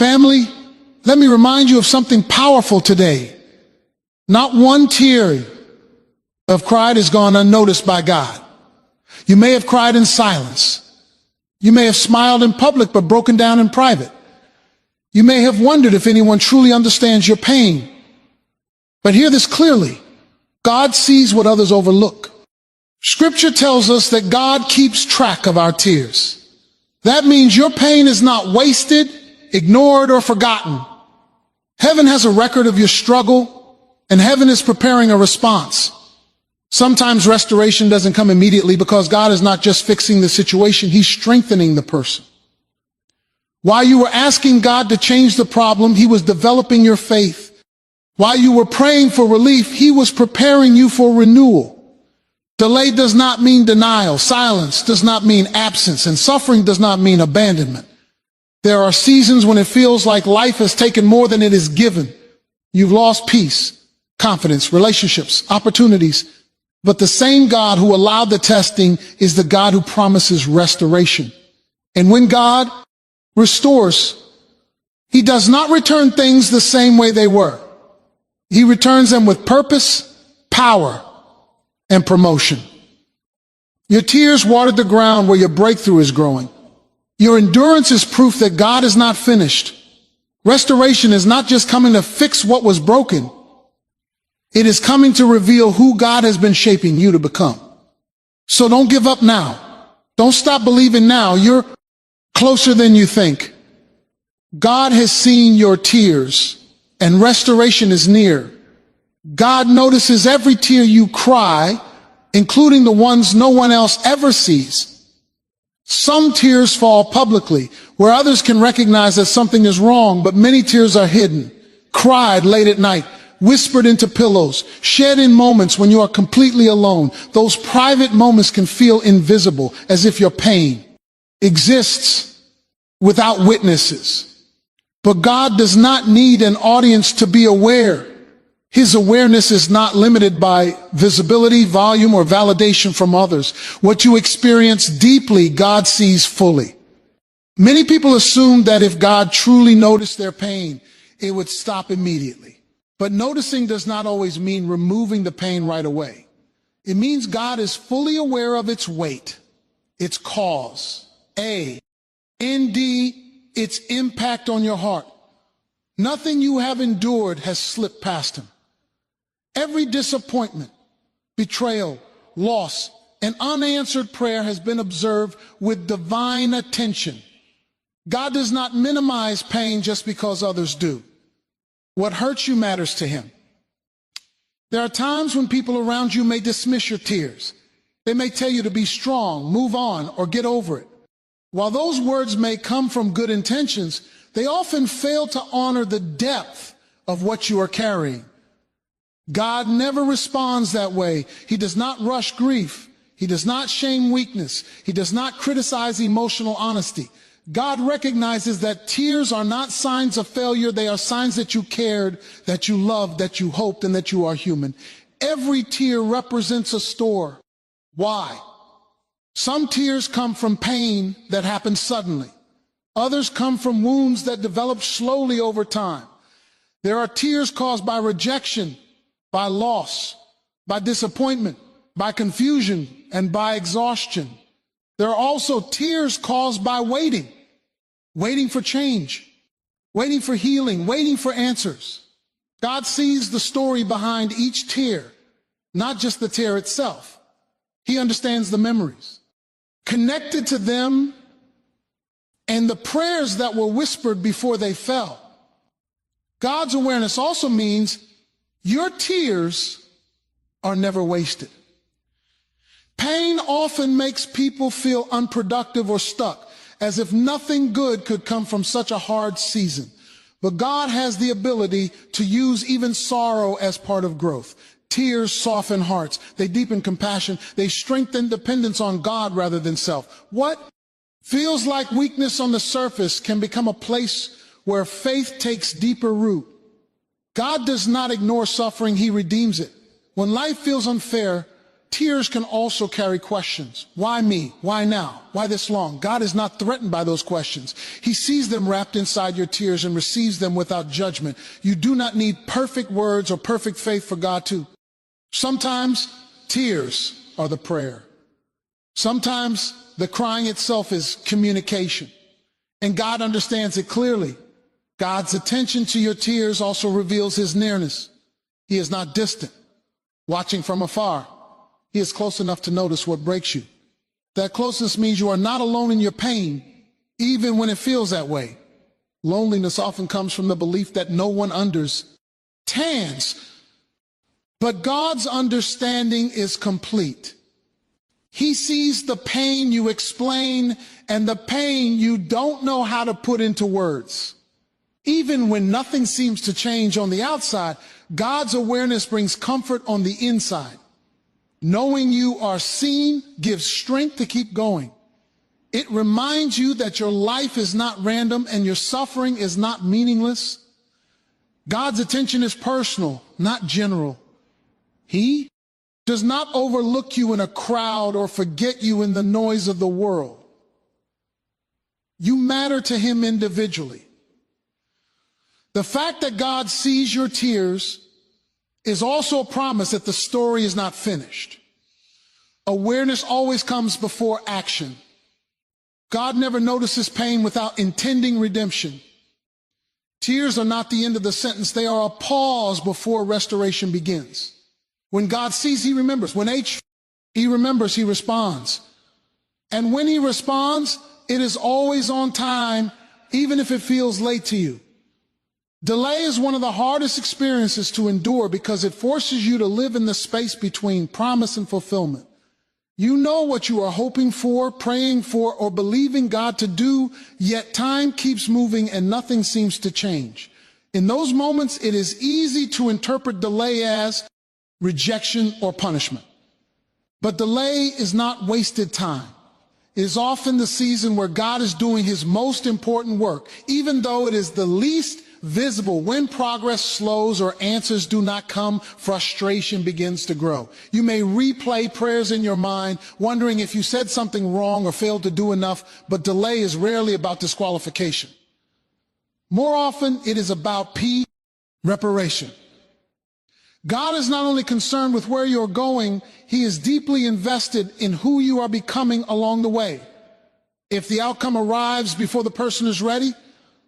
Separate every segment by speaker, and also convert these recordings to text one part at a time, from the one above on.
Speaker 1: Family, let me remind you of something powerful today. Not one tear of cried has gone unnoticed by God. You may have cried in silence. You may have smiled in public but broken down in private. You may have wondered if anyone truly understands your pain. But hear this clearly. God sees what others overlook. Scripture tells us that God keeps track of our tears. That means your pain is not wasted, ignored, or forgotten. Heaven has a record of your struggle, and heaven is preparing a response. Sometimes restoration doesn't come immediately because God is not just fixing the situation, He's strengthening the person. While you were asking God to change the problem, He was developing your faith. While you were praying for relief, He was preparing you for renewal. Delay does not mean denial. Silence does not mean absence. And suffering does not mean abandonment. There are seasons when it feels like life has taken more than it is given. You've lost peace, confidence, relationships, opportunities. But the same God who allowed the testing is the God who promises restoration. And when God restores, He does not return things the same way they were. He returns them with purpose, power, and promotion. Your tears watered the ground where your breakthrough is growing. Your endurance is proof that God is not finished. Restoration is not just coming to fix what was broken. It is coming to reveal who God has been shaping you to become. So don't give up now. Don't stop believing now. You're closer than you think. God has seen your tears, and restoration is near. God notices every tear you cry, including the ones no one else ever sees. Some tears fall publicly, where others can recognize that something is wrong, but many tears are hidden, cried late at night, whispered into pillows, shed in moments when you are completely alone. Those private moments can feel invisible, as if your pain exists without witnesses. But God does not need an audience to be aware. His awareness is not limited by visibility, volume, or validation from others. What you experience deeply, God sees fully. Many people assume that if God truly noticed their pain, it would stop immediately. But noticing does not always mean removing the pain right away. It means God is fully aware of its weight, its cause, and its impact on your heart. Nothing you have endured has slipped past Him. Every disappointment, betrayal, loss, and unanswered prayer has been observed with divine attention. God does not minimize pain just because others do. What hurts you matters to Him. There are times when people around you may dismiss your tears. They may tell you to be strong, move on, or get over it. While those words may come from good intentions, they often fail to honor the depth of what you are carrying. God never responds that way. He does not rush grief. He does not shame weakness. He does not criticize emotional honesty. God recognizes that tears are not signs of failure. They are signs that you cared, that you loved, that you hoped, and that you are human. Every tear represents a store. Why? Some tears come from pain that happens suddenly. Others come from wounds that develop slowly over time. There are tears caused by rejection, by loss, by disappointment, by confusion, and by exhaustion. There are also tears caused by waiting for change, waiting for healing, waiting for answers. God sees the story behind each tear, not just the tear itself. He understands the memories connected to them and the prayers that were whispered before they fell. God's awareness also means your tears are never wasted. Pain often makes people feel unproductive or stuck, as if nothing good could come from such a hard season. But God has the ability to use even sorrow as part of growth. Tears soften hearts. They deepen compassion. They strengthen dependence on God rather than self. What feels like weakness on the surface can become a place where faith takes deeper root. God does not ignore suffering. He redeems it. When life feels unfair, Tears can also carry questions. Why me? Why now? Why this long? God is not threatened by those questions. He sees them wrapped inside your tears and receives them without judgment. You do not need perfect words or perfect faith for God to. Sometimes tears are the prayer. Sometimes the crying itself is communication. And God understands it clearly. God's attention to your tears also reveals his nearness. He is not distant, watching from afar. He is close enough to notice what breaks you. That closeness means you are not alone in your pain, even when it feels that way. Loneliness often comes from the belief that no one understands. But God's understanding is complete. He sees the pain you explain and the pain you don't know how to put into words. Even when nothing seems to change on the outside, God's awareness brings comfort on the inside. Knowing you are seen gives strength to keep going. It reminds you that your life is not random and your suffering is not meaningless. God's attention is personal, not general. He does not overlook you in a crowd or forget you in the noise of the world. You matter to him individually. The fact that God sees your tears is also a promise that the story is not finished. Awareness always comes before action. God never notices pain without intending redemption. Tears are not the end of the sentence. They are a pause before restoration begins. When God sees, he remembers. When he remembers, he responds. And when he responds, it is always on time, even if it feels late to you. Delay is one of the hardest experiences to endure because it forces you to live in the space between promise and fulfillment. You know what you are hoping for, praying for, or believing God to do, yet time keeps moving and nothing seems to change. In those moments, it is easy to interpret delay as rejection or punishment. But delay is not wasted time. It is often the season where God is doing his most important work, even though it is the least visible. When progress slows or answers do not come, frustration begins to grow. You may replay prayers in your mind, wondering if you said something wrong or failed to do enough, but delay is rarely about disqualification. More often, it is about reparation. God is not only concerned with where you're going, he is deeply invested in who you are becoming along the way. If the outcome arrives before the person is ready,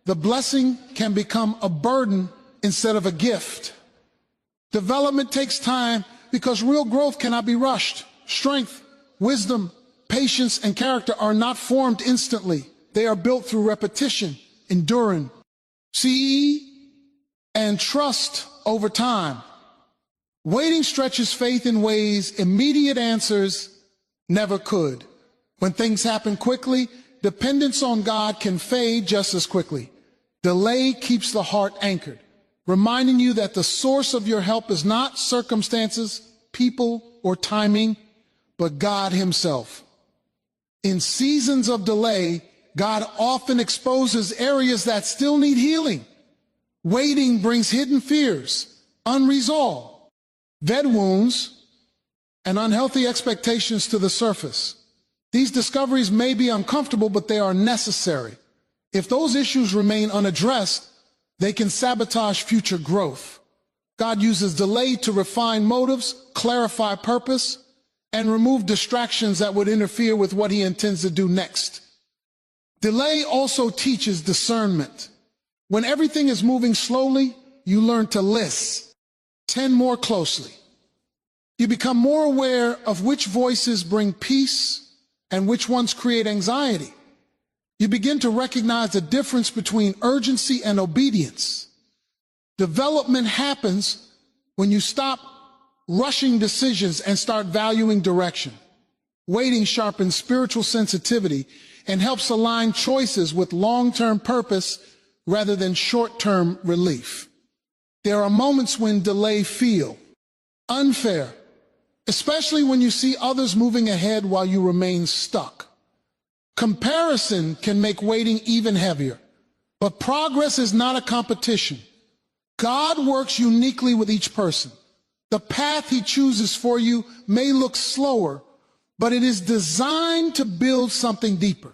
Speaker 1: the blessing can become a burden instead of a gift. Development takes time because real growth cannot be rushed. Strength, wisdom, patience, and character are not formed instantly. They are built through repetition, endurance, and trust over time. Waiting stretches faith in ways immediate answers never could. When things happen quickly, dependence on God can fade just as quickly. Delay keeps the heart anchored, reminding you that the source of your help is not circumstances, people, or timing, but God himself. In seasons of delay, God often exposes areas that still need healing. Waiting brings hidden fears, unresolved, vet wounds, and unhealthy expectations to the surface. These discoveries may be uncomfortable, but they are necessary. If those issues remain unaddressed, they can sabotage future growth. God uses delay to refine motives, clarify purpose, and remove distractions that would interfere with what he intends to do next. Delay also teaches discernment. When everything is moving slowly, you learn to listen, tend more closely. You become more aware of which voices bring peace and which ones create anxiety. You begin to recognize the difference between urgency and obedience. Development happens when you stop rushing decisions and start valuing direction. Waiting sharpens spiritual sensitivity and helps align choices with long-term purpose rather than short-term relief. There are moments when delay feels unfair, especially when you see others moving ahead while you remain stuck. Comparison can make waiting even heavier, but progress is not a competition. God works uniquely with each person. The path he chooses for you may look slower, but it is designed to build something deeper.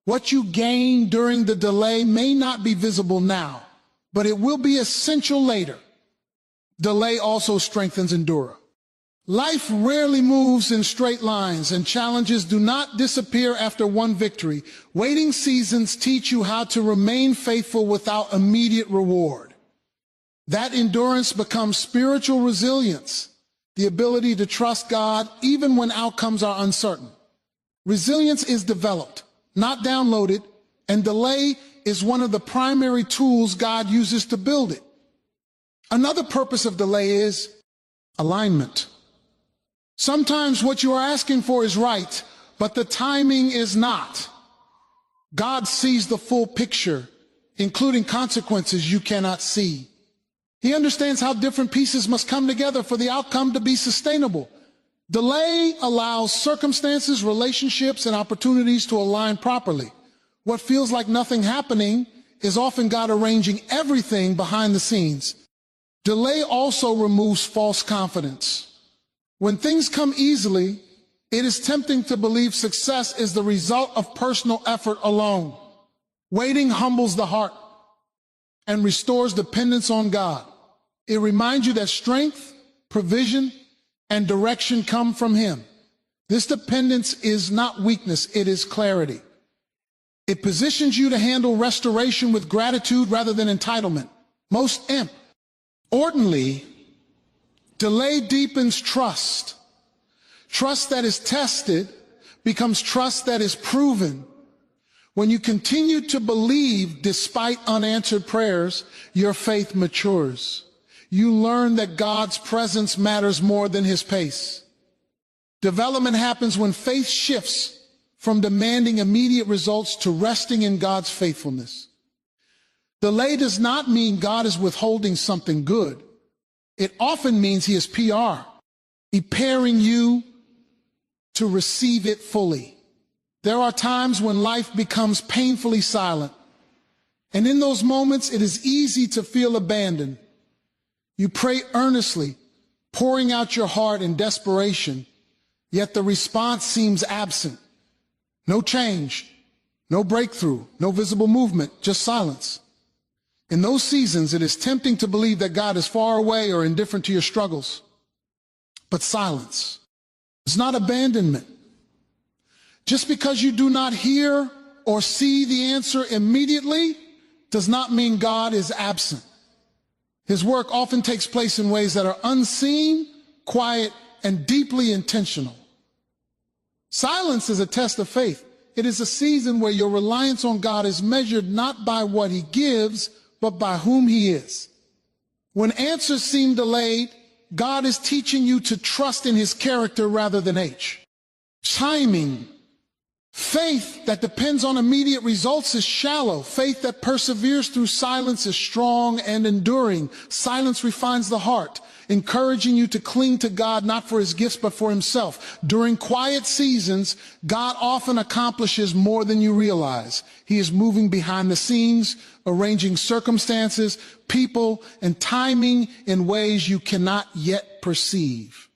Speaker 1: What you gain during the delay may not be visible now, but it will be essential later. Delay also strengthens endurance. Life rarely moves in straight lines, and challenges do not disappear after one victory. Waiting seasons teach you how to remain faithful without immediate reward. That endurance becomes spiritual resilience, the ability to trust God even when outcomes are uncertain. Resilience is developed, not downloaded, and delay is one of the primary tools God uses to build it. Another purpose of delay is alignment. Sometimes what you are asking for is right, but the timing is not. God sees the full picture, including consequences you cannot see. He understands how different pieces must come together for the outcome to be sustainable. Delay allows circumstances, relationships, and opportunities to align properly. What feels like nothing happening is often God arranging everything behind the scenes. Delay also removes false confidence. When things come easily, it is tempting to believe success is the result of personal effort alone. Waiting humbles the heart and restores dependence on God. It reminds you that strength, provision, and direction come from Him. This dependence is not weakness, it is clarity. It positions you to handle restoration with gratitude rather than entitlement. Most importantly, delay deepens trust. Trust that is tested becomes trust that is proven. When you continue to believe despite unanswered prayers, your faith matures. You learn that God's presence matters more than His pace. Development happens when faith shifts from demanding immediate results to resting in God's faithfulness. Delay does not mean God is withholding something good. It often means He is preparing you to receive it fully. There are times when life becomes painfully silent, and in those moments it is easy to feel abandoned. You pray earnestly, pouring out your heart in desperation, yet the response seems absent. No change, no breakthrough, no visible movement, just silence. In those seasons, it is tempting to believe that God is far away or indifferent to your struggles. But silence is not abandonment. Just because you do not hear or see the answer immediately does not mean God is absent. His work often takes place in ways that are unseen, quiet, and deeply intentional. Silence is a test of faith. It is a season where your reliance on God is measured not by what He gives, but by whom He is. When answers seem delayed, God is teaching you to trust in His character rather than timing. Faith that depends on immediate results is shallow. Faith that perseveres through silence is strong and enduring. Silence refines the heart, encouraging you to cling to God not for His gifts but for Himself. During quiet seasons, God often accomplishes more than you realize. He is moving behind the scenes, arranging circumstances, people, and timing in ways you cannot yet perceive.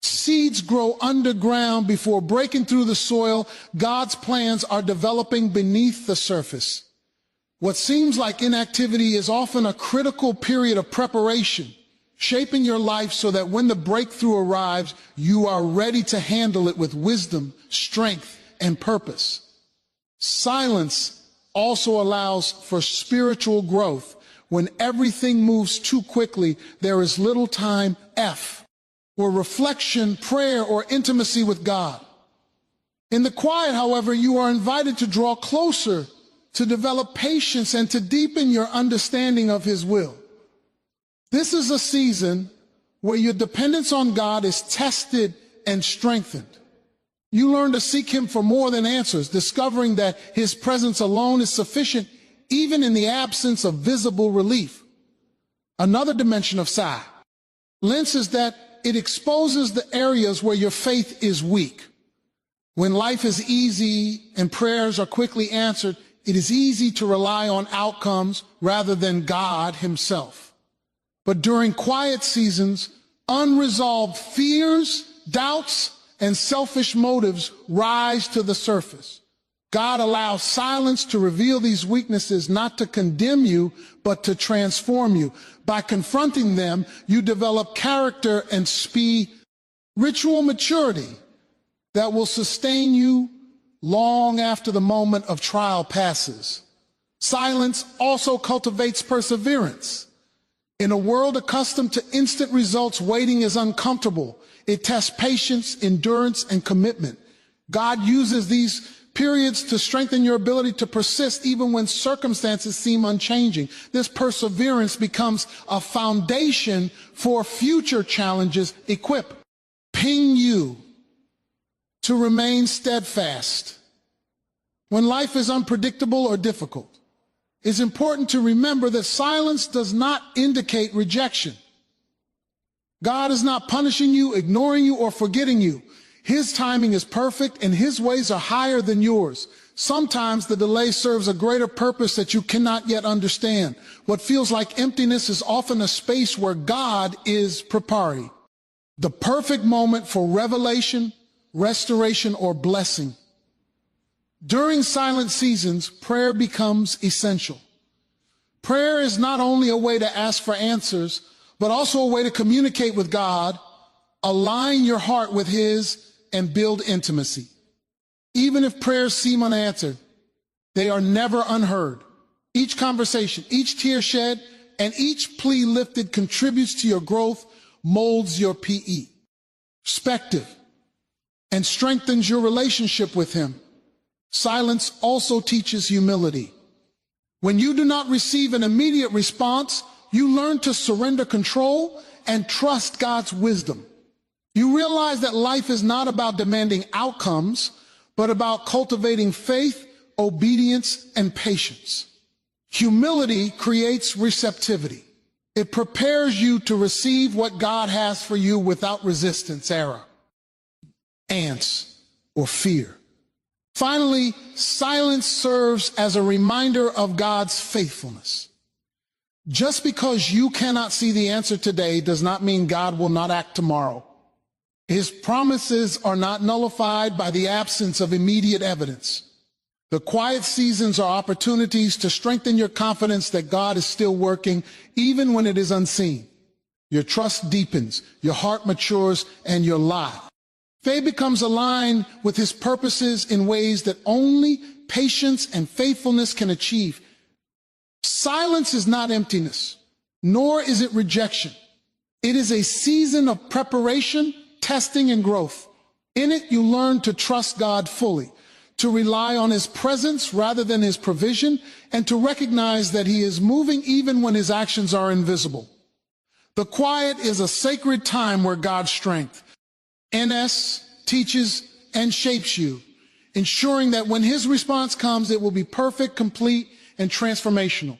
Speaker 1: Seeds grow underground before breaking through the soil. God's plans are developing beneath the surface. What seems like inactivity is often a critical period of preparation, shaping your life so that when the breakthrough arrives, you are ready to handle it with wisdom, strength, and purpose. Silence also allows for spiritual growth. When everything moves too quickly, there is little time for reflection, prayer, or intimacy with God. In the quiet, however, you are invited to draw closer, to develop patience, and to deepen your understanding of His will. This is a season where your dependence on God is tested and strengthened. You learn to seek Him for more than answers, discovering that His presence alone is sufficient even in the absence of visible relief. Another dimension of silence is that it exposes the areas where your faith is weak. When life is easy and prayers are quickly answered, it is easy to rely on outcomes rather than God Himself. But during quiet seasons, unresolved fears, doubts, and selfish motives rise to the surface. God allows silence to reveal these weaknesses, not to condemn you, but to transform you. By confronting them, you develop character and spiritual maturity that will sustain you long after the moment of trial passes. Silence also cultivates perseverance. In a world accustomed to instant results, waiting is uncomfortable. It tests patience, endurance, and commitment. God uses these periods to strengthen your ability to persist even when circumstances seem unchanging. This perseverance becomes a foundation for future challenges, equipping you to remain steadfast when life is unpredictable or difficult. It's important to remember that silence does not indicate rejection. God is not punishing you, ignoring you, or forgetting you. His timing is perfect and His ways are higher than yours. Sometimes the delay serves a greater purpose that you cannot yet understand. What feels like emptiness is often a space where God is preparing. The perfect moment for revelation, restoration, or blessing. During silent seasons, prayer becomes essential. Prayer is not only a way to ask for answers, but also a way to communicate with God, align your heart with His, and build intimacy. Even if prayers seem unanswered, they are never unheard. Each conversation, each tear shed, and each plea lifted contributes to your growth, molds your perspective, and strengthens your relationship with Him. Silence also teaches humility. When you do not receive an immediate response, you learn to surrender control and trust God's wisdom. You realize that life is not about demanding outcomes, but about cultivating faith, obedience, and patience. Humility creates receptivity. It prepares you to receive what God has for you without resistance, arrogance, or fear. Finally, silence serves as a reminder of God's faithfulness. Just because you cannot see the answer today does not mean God will not act tomorrow. His promises are not nullified by the absence of immediate evidence. The quiet seasons are opportunities to strengthen your confidence that God is still working, even when it is unseen. Your trust deepens, your heart matures, and your life faith becomes aligned with His purposes in ways that only patience and faithfulness can achieve. Silence is not emptiness, nor is it rejection. It is a season of preparation, testing, and growth. In it, you learn to trust God fully, to rely on His presence rather than His provision, and to recognize that He is moving even when His actions are invisible. The quiet is a sacred time where God's strength, NS, teaches and shapes you, ensuring that when His response comes, it will be perfect, complete, and transformational.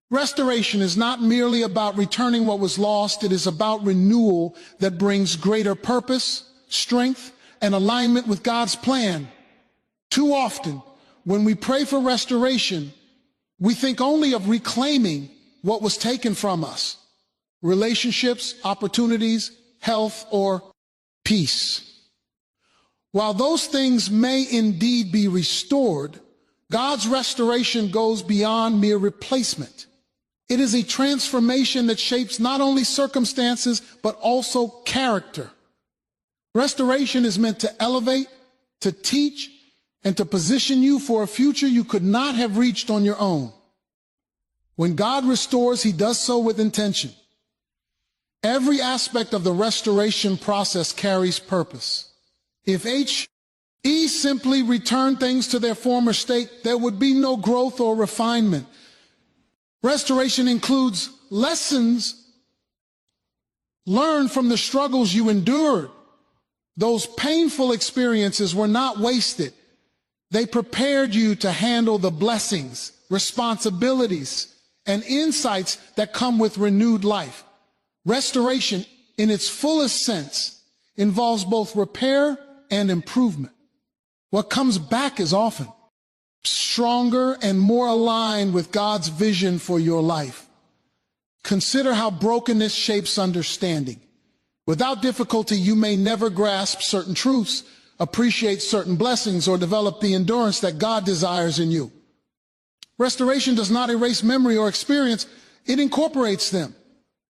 Speaker 1: Restoration is not merely about returning what was lost. It is about renewal that brings greater purpose, strength, and alignment with God's plan. Too often, when we pray for restoration, we think only of reclaiming what was taken from us. Relationships, opportunities, health, or peace. While those things may indeed be restored, God's restoration goes beyond mere replacement. It is a transformation that shapes not only circumstances, but also character. Restoration is meant to elevate, to teach, and to position you for a future you could not have reached on your own. When God restores, He does so with intention. Every aspect of the restoration process carries purpose. If He simply returned things to their former state, there would be no growth or refinement. Restoration includes lessons learned from the struggles you endured. Those painful experiences were not wasted. They prepared you to handle the blessings, responsibilities, and insights that come with renewed life. Restoration, in its fullest sense, involves both repair and improvement. What comes back is often stronger and more aligned with God's vision for your life. Consider how brokenness shapes understanding. Without difficulty, you may never grasp certain truths, appreciate certain blessings, or develop the endurance that God desires in you. Restoration does not erase memory or experience, it incorporates them.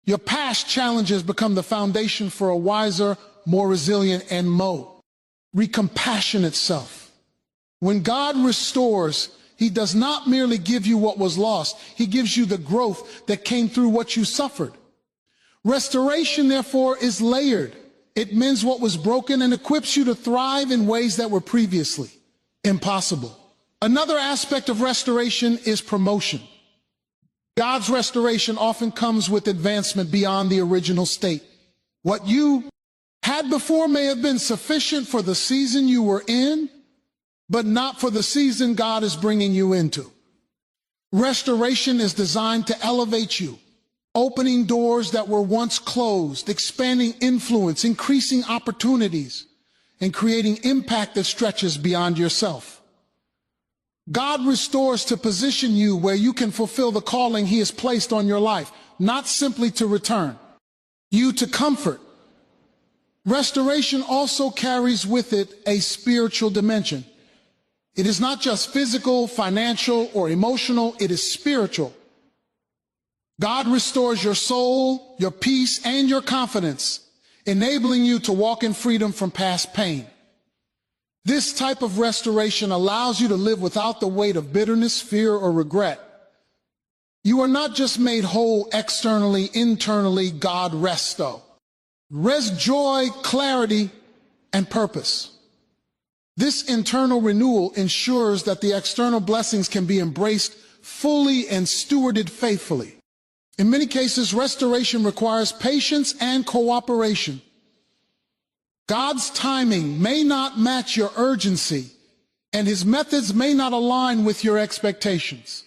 Speaker 1: Your past challenges become the foundation for a wiser, more resilient, and more recompassionate self. When God restores, He does not merely give you what was lost, He gives you the growth that came through what you suffered. Restoration, therefore, is layered. It mends what was broken and equips you to thrive in ways that were previously impossible. Another aspect of restoration is promotion. God's restoration often comes with advancement beyond the original state. What you had before may have been sufficient for the season you were in, but not for the season God is bringing you into. Restoration is designed to elevate you, opening doors that were once closed, expanding influence, increasing opportunities, and creating impact that stretches beyond yourself. God restores to position you where you can fulfill the calling He has placed on your life, not simply to return you to comfort. Restoration also carries with it a spiritual dimension. It is not just physical, financial, or emotional, it is spiritual. God restores your soul, your peace, and your confidence, enabling you to walk in freedom from past pain. This type of restoration allows you to live without the weight of bitterness, fear, or regret. You are not just made whole externally, internally, God resto. Res joy, clarity, and purpose. This internal renewal ensures that the external blessings can be embraced fully and stewarded faithfully. In many cases, restoration requires patience and cooperation. God's timing may not match your urgency, and His methods may not align with your expectations.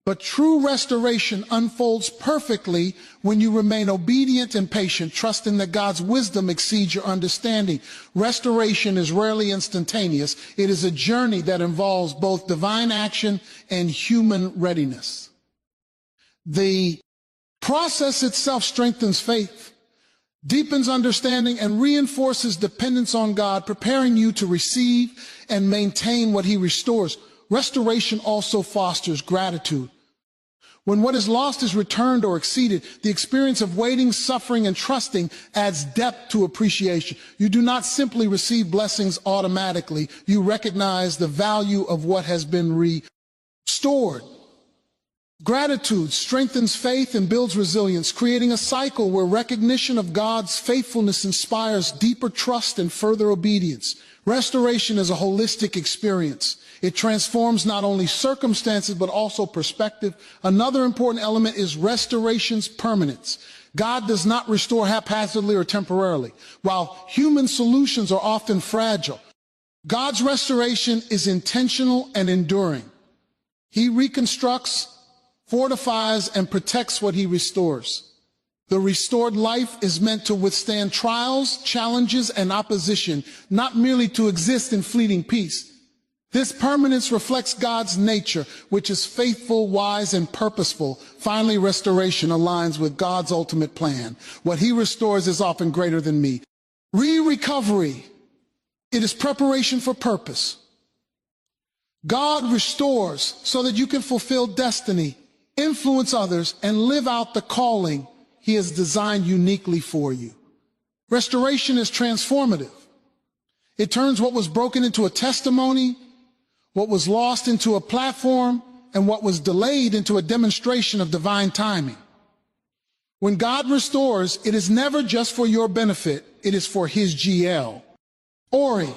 Speaker 1: But true restoration unfolds perfectly when you remain obedient and patient, trusting that God's wisdom exceeds your understanding. Restoration is rarely instantaneous. It is a journey that involves both divine action and human readiness. The process itself strengthens faith, deepens understanding, and reinforces dependence on God, preparing you to receive and maintain what He restores. Restoration also fosters gratitude. When what is lost is returned or exceeded, the experience of waiting, suffering, and trusting adds depth to appreciation. You do not simply receive blessings automatically. You recognize the value of what has been restored. Gratitude strengthens faith and builds resilience, creating a cycle where recognition of God's faithfulness inspires deeper trust and further obedience. Restoration is a holistic experience. It transforms not only circumstances, but also perspective. Another important element is restoration's permanence. God does not restore haphazardly or temporarily. While human solutions are often fragile, God's restoration is intentional and enduring. He reconstructs, fortifies, and protects what He restores. The restored life is meant to withstand trials, challenges, and opposition, not merely to exist in fleeting peace. This permanence reflects God's nature, which is faithful, wise, and purposeful. Finally, restoration aligns with God's ultimate plan. What He restores is often greater than me. Recovery. It is preparation for purpose. God restores so that you can fulfill destiny, influence others, and live out the calling He has designed uniquely for you. Restoration is transformative. It turns what was broken into a testimony, what was lost into a platform, and what was delayed into a demonstration of divine timing. When God restores, it is never just for your benefit, it is for His GL. Ori,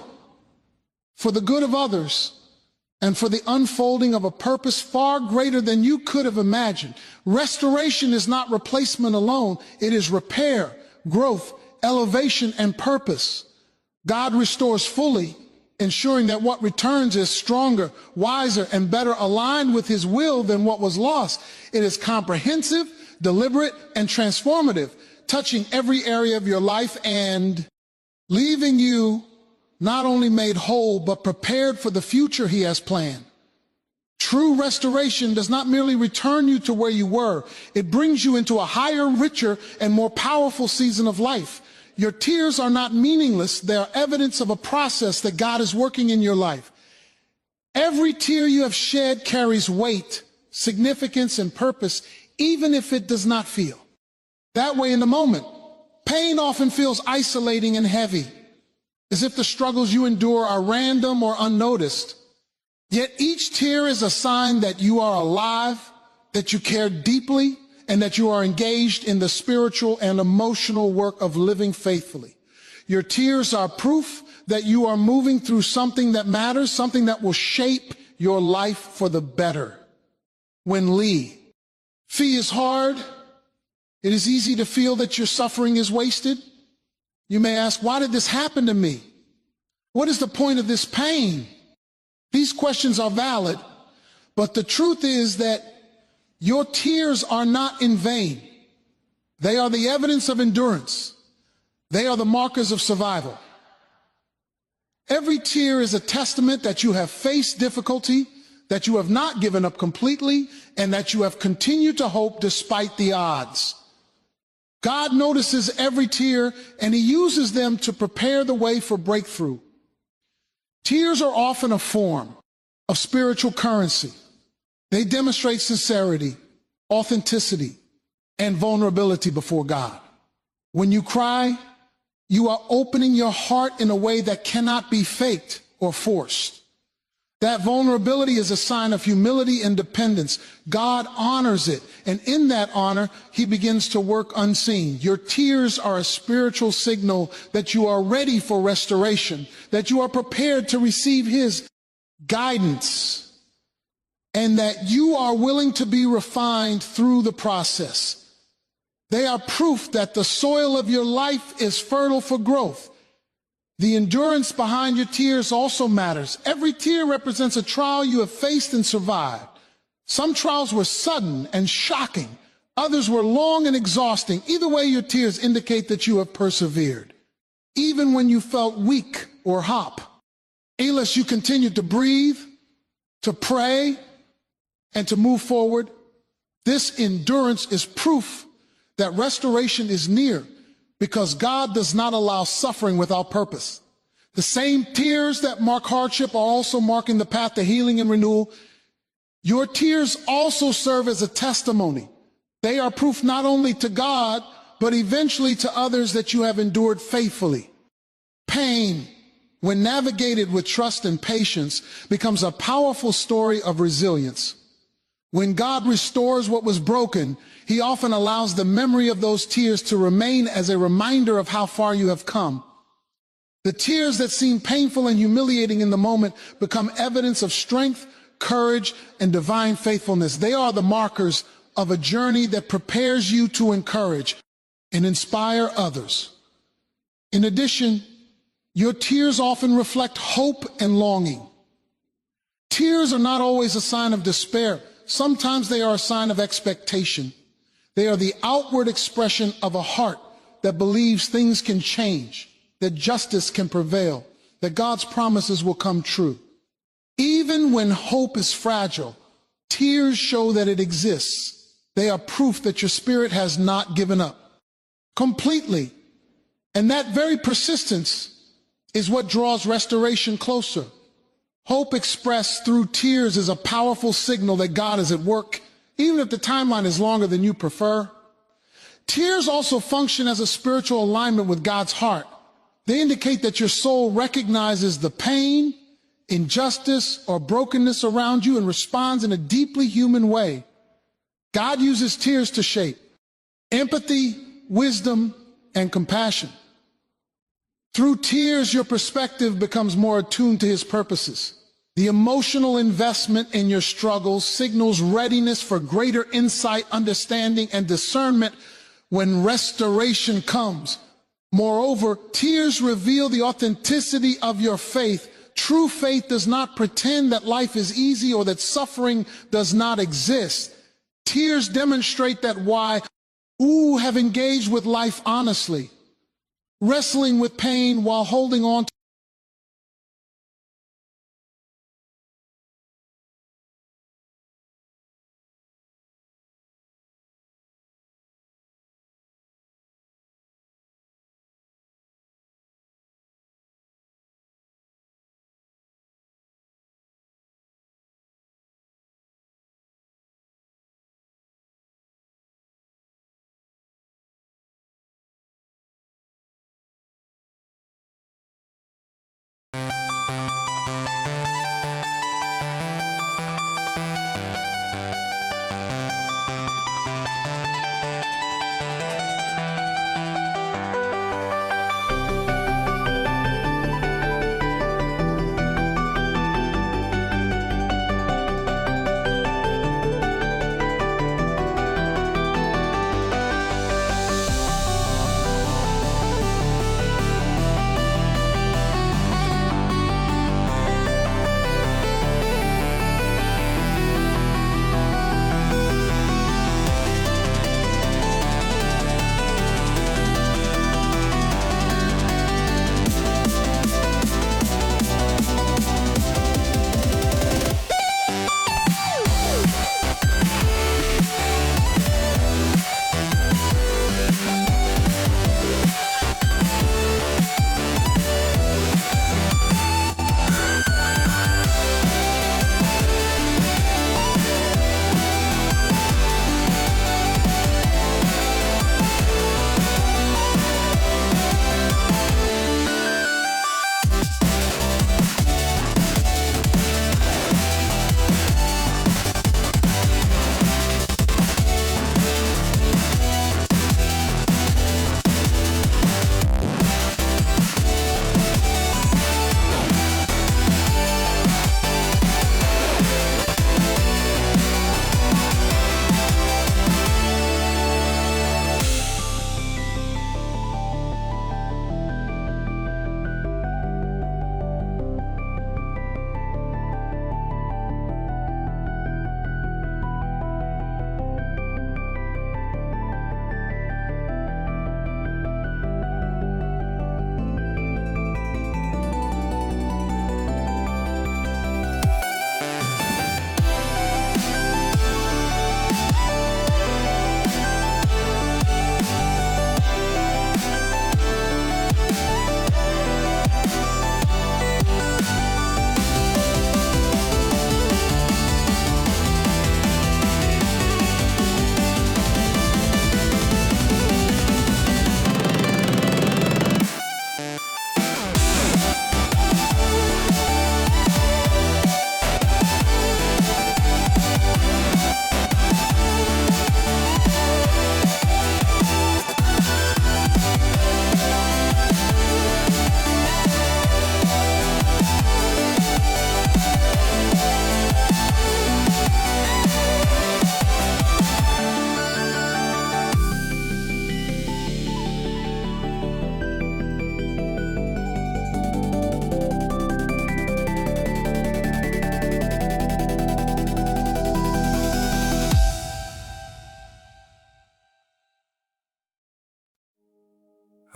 Speaker 1: for the good of others, and for the unfolding of a purpose far greater than you could have imagined. Restoration is not replacement alone. It is repair, growth, elevation, and purpose. God restores fully, ensuring that what returns is stronger, wiser, and better aligned with His will than what was lost. It is comprehensive, deliberate, and transformative, touching every area of your life and leaving you not only made whole, but prepared for the future He has planned. True restoration does not merely return you to where you were. It brings you into a higher, richer, and more powerful season of life. Your tears are not meaningless. They are evidence of a process that God is working in your life. Every tear you have shed carries weight, significance, and purpose, even if it does not feel that way in the moment. Pain often feels isolating and heavy, as if the struggles you endure are random or unnoticed. Yet each tear is a sign that you are alive, that you care deeply, and that you are engaged in the spiritual and emotional work of living faithfully. Your tears are proof that you are moving through something that matters, something that will shape your life for the better. When fee is hard, it is easy to feel that your suffering is wasted. You may ask, why did this happen to me? What is the point of this pain? These questions are valid, but the truth is that your tears are not in vain. They are the evidence of endurance. They are the markers of survival. Every tear is a testament that you have faced difficulty, that you have not given up completely, and that you have continued to hope despite the odds. God notices every tear, and he uses them to prepare the way for breakthrough. Tears are often a form of spiritual currency. They demonstrate sincerity, authenticity, and vulnerability before God. When you cry, you are opening your heart in a way that cannot be faked or forced. That vulnerability is a sign of humility and dependence. God honors it, and in that honor, he begins to work unseen. Your tears are a spiritual signal that you are ready for restoration, that you are prepared to receive his guidance, and that you are willing to be refined through the process. They are proof that the soil of your life is fertile for growth. The endurance behind your tears also matters. Every tear represents a trial you have faced and survived. Some trials were sudden and shocking. Others were long and exhausting. Either way, your tears indicate that you have persevered. Even when you felt weak or hop, unless you continued to breathe, to pray, and to move forward, this endurance is proof that restoration is near, because God does not allow suffering without purpose. The same tears that mark hardship are also marking the path to healing and renewal. Your tears also serve as a testimony. They are proof not only to God, but eventually to others that you have endured faithfully. Pain, when navigated with trust and patience, becomes a powerful story of resilience. When God restores what was broken, he often allows the memory of those tears to remain as a reminder of how far you have come. The tears that seem painful and humiliating in the moment become evidence of strength, courage, and divine faithfulness. They are the markers of a journey that prepares you to encourage and inspire others. In addition, your tears often reflect hope and longing. Tears are not always a sign of despair. Sometimes they are a sign of expectation. They are the outward expression of a heart that believes things can change, that justice can prevail, that God's promises will come true. Even when hope is fragile, tears show that it exists. They are proof that your spirit has not given up completely. And that very persistence is what draws restoration closer. Hope expressed through tears is a powerful signal that God is at work, even if the timeline is longer than you prefer. Tears also function as a spiritual alignment with God's heart. They indicate that your soul recognizes the pain, injustice, or brokenness around you and responds in a deeply human way. God uses tears to shape empathy, wisdom, and compassion. Through tears, your perspective becomes more attuned to his purposes. The emotional investment in your struggles signals readiness for greater insight, understanding, and discernment when restoration comes. Moreover, tears reveal the authenticity of your faith. True faith does not pretend that life is easy or that suffering does not exist. Tears demonstrate that have engaged with life honestly, wrestling with pain while holding on to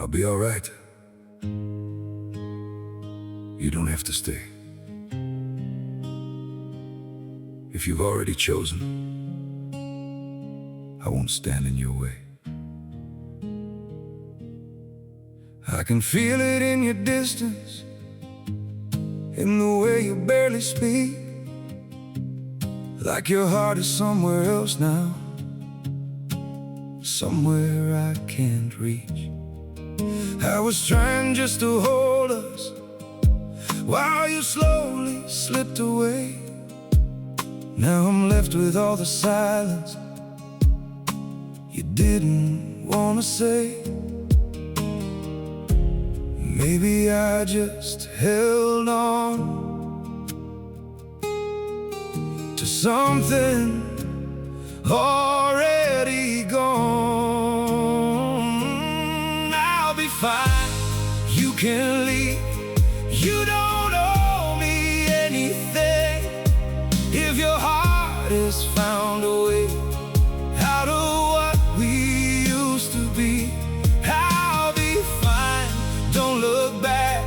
Speaker 2: I'll be all right. You don't have to stay. If you've already chosen, I won't stand in your way. I can feel it in your distance, in the way you barely speak, like your heart is somewhere else now, somewhere I can't reach. I was trying just to hold us while you slowly slipped away. Now I'm left with all the silence you didn't want to say. Maybe I just held on to something already gone. I'll be fine, you can leave. You don't owe me anything. If your heart has found a way out of what we used to be, I'll be fine, don't look back.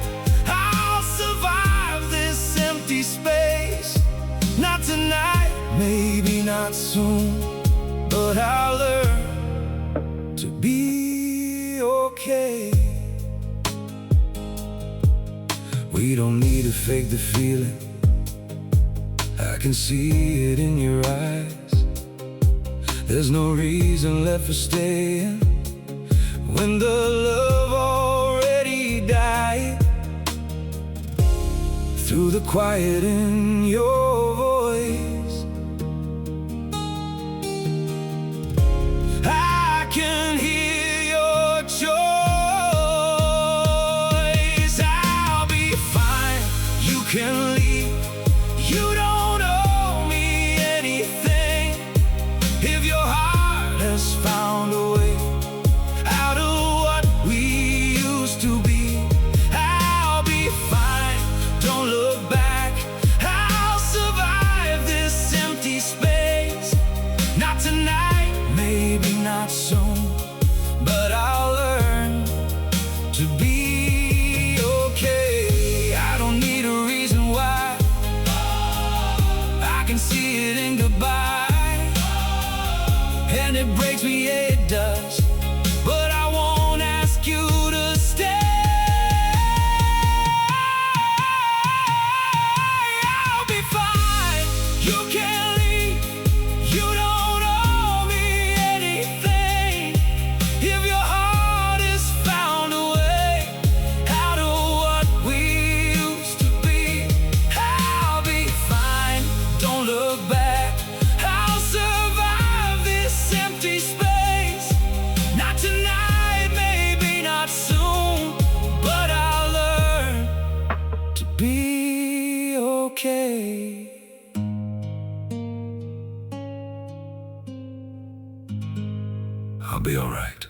Speaker 2: I'll survive this empty space. Not tonight, maybe not soon, but I'll learn to be okay. We don't need to fake the feeling, I can see it in your eyes. There's no reason left for staying when the love already died. Through the quiet in your voice, I can hear your choice. I'll be fine, you can leave. You don't owe me anything. If your heart has found a way out of what we used to be, I'll be fine, don't look back. I'll survive this empty space. Not tonight, maybe not soon, but I'll learn to be okay. I don't need a reason why, I can see it in goodbye. And it breaks me, yeah, it does, but I won't ask you to stay. I'll be fine, you can leave. You don't owe me anything. If your heart has found a way out of what we used to be, I'll be fine, don't look back. I'll survive this empty space. Not tonight, maybe not soon, but I'll learn to be okay. I'll be all right.